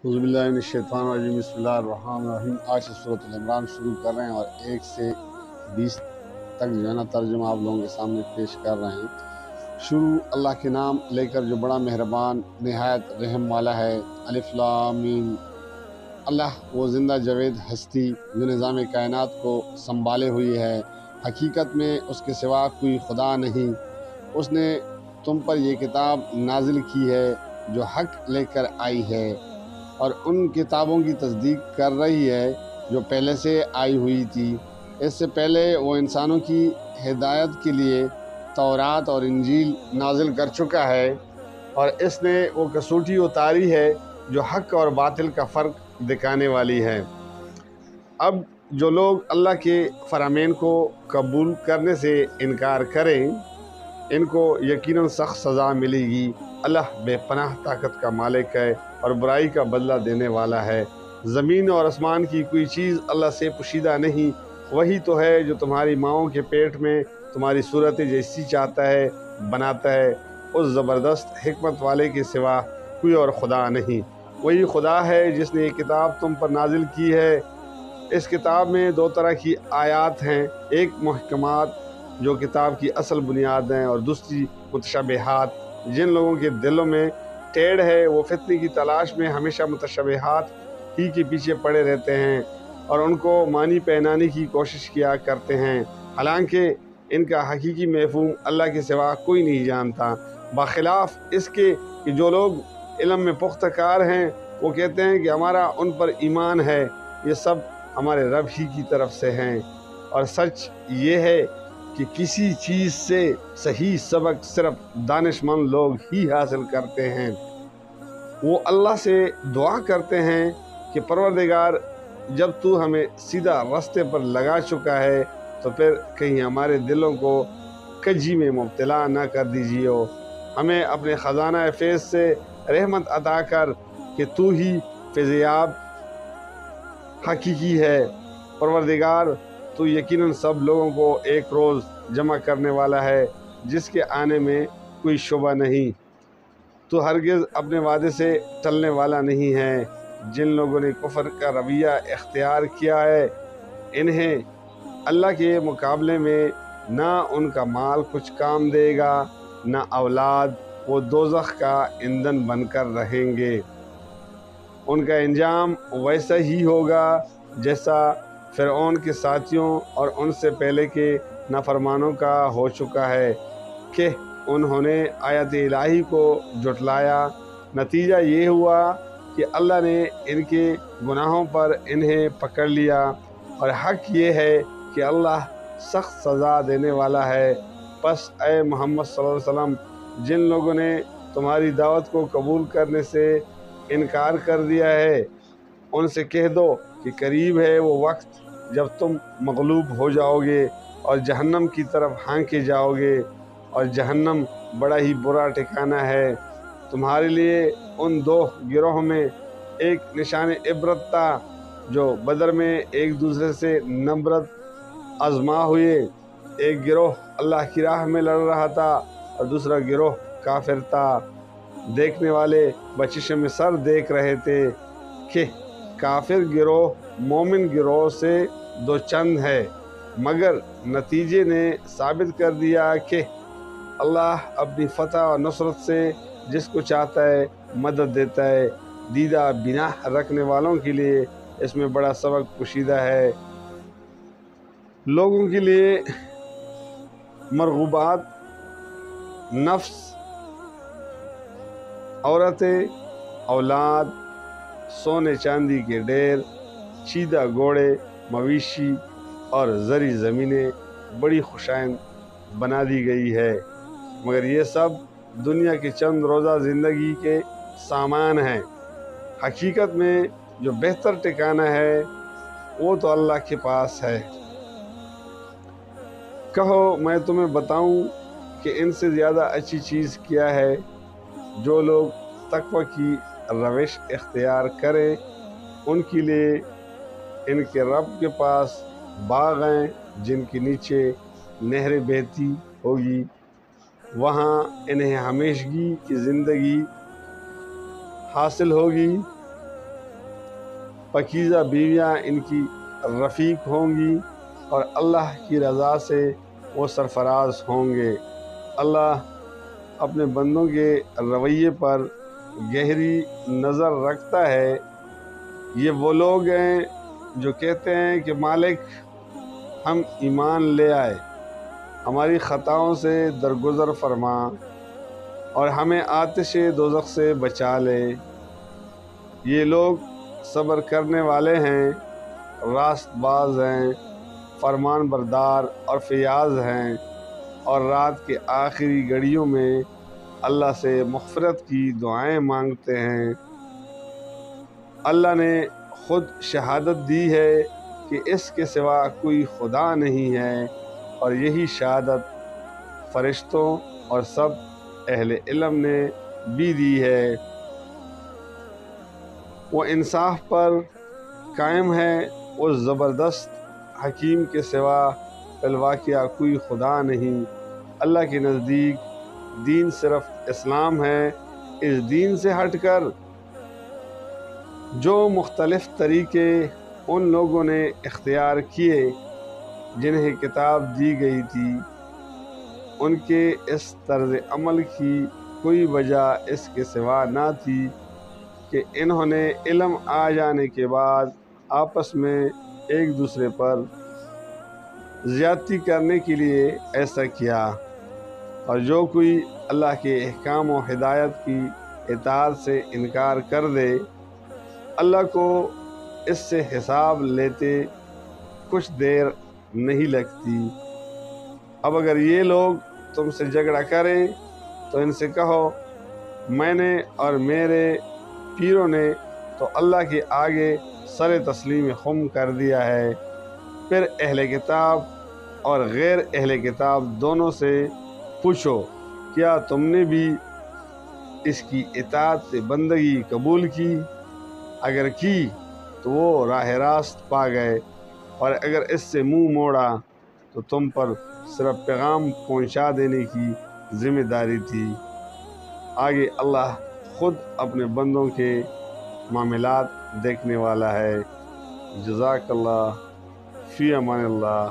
اعوذ باللہ من الشیطان الرجیم، بسم اللہ الرحمن الرحیم۔ آج سے سورۃ العمران شروع کر رہے ہیں اور 1 سے 20 تک جو ہے نا ترجمہ آپ لوگوں کے سامنے پیش کر رہے ہیں۔ شروع اللہ کے نام لے کر جو بڑا مہربان نہایت رحم والا ہے۔ الف لام میم۔ اللہ وہ زندہ جاوید ہستی جو نظام کائنات کو سنبھالے ہوئی ہے، حقیقت میں اس کے سوا کوئی خدا نہیں۔ اس نے تم پر یہ کتاب نازل کی ہے جو حق لے کر آئی ہے اور ان کتابوں کی تصدیق کر رہی ہے جو پہلے سے آئی ہوئی تھی۔ اس سے پہلے وہ انسانوں کی ہدایت کے لیے تورات اور انجیل نازل کر چکا ہے، اور اس نے وہ کسوٹی اتاری ہے جو حق اور باطل کا فرق دکھانے والی ہے۔ اب جو لوگ اللہ کے فرامین کو قبول کرنے سے انکار کریں، ان کو یقیناً سخت سزا ملے گی۔ اللہ بے پناہ طاقت کا مالک ہے اور برائی کا بدلہ دینے والا ہے۔ زمین اور آسمان کی کوئی چیز اللہ سے پوشیدہ نہیں، وہی تو ہے جو تمہاری ماؤں کے پیٹ میں تمہاری صورت جیسی چاہتا ہے بناتا ہے۔ اس زبردست حکمت والے کے سوا کوئی اور خدا نہیں۔ وہی خدا ہے جس نے یہ کتاب تم پر نازل کی ہے۔ اس کتاب میں 2 طرح کی آیات ہیں، ایک محکمات جو کتاب کی اصل بنیاد ہیں، اور دوسری متشابہات۔ جن لوگوں کے دلوں میں ٹیڑھ ہے وہ فتنے کی تلاش میں ہمیشہ متشابہات ہی کے پیچھے پڑے رہتے ہیں اور ان کو معنی پہنانے کی کوشش کیا کرتے ہیں، حالانکہ ان کا حقیقی مفہوم اللہ کے سوا کوئی نہیں جانتا، بخلاف اس کے کہ جو لوگ علم میں پختہ کار ہیں وہ کہتے ہیں کہ ہمارا ان پر ایمان ہے، یہ سب ہمارے رب ہی کی طرف سے ہیں۔ اور سچ یہ ہے کہ کسی چیز سے صحیح سبق صرف دانش مند لوگ ہی حاصل کرتے ہیں۔ وہ اللہ سے دعا کرتے ہیں کہ پروردگار، جب تو ہمیں سیدھا راستے پر لگا چکا ہے تو پھر کہیں ہمارے دلوں کو کجی میں مبتلا نہ کر دیجیے، ہمیں اپنے خزانہ فیض سے رحمت عطا کر کہ تو ہی فیضیاب حقیقی ہے۔ پروردگار، تو یقیناً سب لوگوں کو ایک روز جمع کرنے والا ہے جس کے آنے میں کوئی شبہ نہیں۔ تو ہرگز اپنے وعدے سے ٹلنے والا نہیں ہے۔ جن لوگوں نے کفر کا رویہ اختیار کیا ہے، انہیں اللہ کے مقابلے میں نہ ان کا مال کچھ کام دے گا نہ اولاد، وہ دوزخ کا ایندھن بن کر رہیں گے۔ ان کا انجام ویسا ہی ہوگا جیسا فرعون کے ساتھیوں اور ان سے پہلے کے نافرمانوں کا ہو چکا ہے کہ انہوں نے آیت الہی کو جھٹلایا۔ نتیجہ یہ ہوا کہ اللہ نے ان کے گناہوں پر انہیں پکڑ لیا، اور حق یہ ہے کہ اللہ سخت سزا دینے والا ہے۔ پس اے محمد صلی اللہ علیہ وسلم، جن لوگوں نے تمہاری دعوت کو قبول کرنے سے انکار کر دیا ہے، ان سے کہہ دو کہ قریب ہے وہ وقت جب تم مغلوب ہو جاؤ گے اور جہنم کی طرف ہانکے جاؤ گے، اور جہنم بڑا ہی برا ٹھکانہ ہے۔ تمہارے لیے ان 2 گروہوں میں ایک نشان عبرت تھا جو بدر میں ایک دوسرے سے نبرد آزما ہوئے۔ ایک گروہ اللہ کی راہ میں لڑ رہا تھا اور دوسرا گروہ کافر تھا۔ دیکھنے والے بچشم سر دیکھ رہے تھے کہ کافر گروہ مومن گروہ سے 2 چند ہے، مگر نتیجے نے ثابت کر دیا کہ اللہ اپنی فتح اور نصرت سے جس کو چاہتا ہے مدد دیتا ہے۔ دیدہ بناہ رکھنے والوں کے لیے اس میں بڑا سبق پوشیدہ ہے۔ لوگوں کے لیے مرغوبات، نفس، عورتیں، اولاد، سونے چاندی کے ڈھیر، چیدہ گھوڑے، مویشی اور زرعی زمینیں بڑی خوشائند بنا دی گئی ہے، مگر یہ سب دنیا کی چند روزہ زندگی کے سامان ہیں۔ حقیقت میں جو بہتر ٹھکانہ ہے وہ تو اللہ کے پاس ہے۔ کہو میں تمہیں بتاؤں کہ ان سے زیادہ اچھی چیز کیا ہے؟ جو لوگ تقوی کی روش اختیار کریں ان کے لیے ان کے رب کے پاس باغ ہیں جن کے نیچے نہریں بہتی ہوگی، وہاں انہیں ہمیشگی کی زندگی حاصل ہوگی۔ پاکیزہ بیویاں ان کی رفیق ہوں گی اور اللہ کی رضا سے وہ سرفراز ہوں گے۔ اللہ اپنے بندوں کے رویے پر گہری نظر رکھتا ہے۔ یہ وہ لوگ ہیں جو کہتے ہیں کہ مالک ہم ایمان لے آئے، ہماری خطاؤں سے درگزر فرما اور ہمیں آتش دوزخ سے بچا لے۔ یہ لوگ صبر کرنے والے ہیں، راست باز ہیں، فرمان بردار اور فیاض ہیں، اور رات کے آخری گھڑیوں میں اللہ سے مغفرت کی دعائیں مانگتے ہیں۔ اللہ نے خود شہادت دی ہے کہ اس کے سوا کوئی خدا نہیں ہے، اور یہی شہادت فرشتوں اور سب اہل علم نے بھی دی ہے۔ وہ انصاف پر قائم ہے، اس زبردست حکیم کے سوا بالواقعہ کوئی خدا نہیں۔ اللہ کے نزدیک دین صرف اسلام ہے۔ اس دین سے ہٹ کر جو مختلف طریقے ان لوگوں نے اختیار کیے جنہیں کتاب دی گئی تھی، ان کے اس طرز عمل کی کوئی وجہ اس کے سوا نہ تھی کہ انہوں نے علم آ جانے کے بعد آپس میں ایک دوسرے پر زیادتی کرنے کے لیے ایسا کیا، اور جو کوئی اللہ کے احکام و ہدایت کی اطاعت سے انکار کر دے، اللہ کو اس سے حساب لیتے کچھ دیر نہیں لگتی۔ اب اگر یہ لوگ تم سے جھگڑا کریں تو ان سے کہو، میں نے اور میرے پیروں نے تو اللہ کے آگے سر تسلیم خم کر دیا ہے۔ پھر اہل کتاب اور غیر اہل کتاب دونوں سے پوچھو، کیا تم نے بھی اس کی اطاعت سے بندگی قبول کی؟ اگر کی تو وہ راہ راست پا گئے، اور اگر اس سے منہ موڑا تو تم پر صرف پیغام پہنچا دینے کی ذمہ داری تھی۔ آگے اللہ خود اپنے بندوں کے معاملات دیکھنے والا ہے۔ جزاک اللہ، فی امان اللہ۔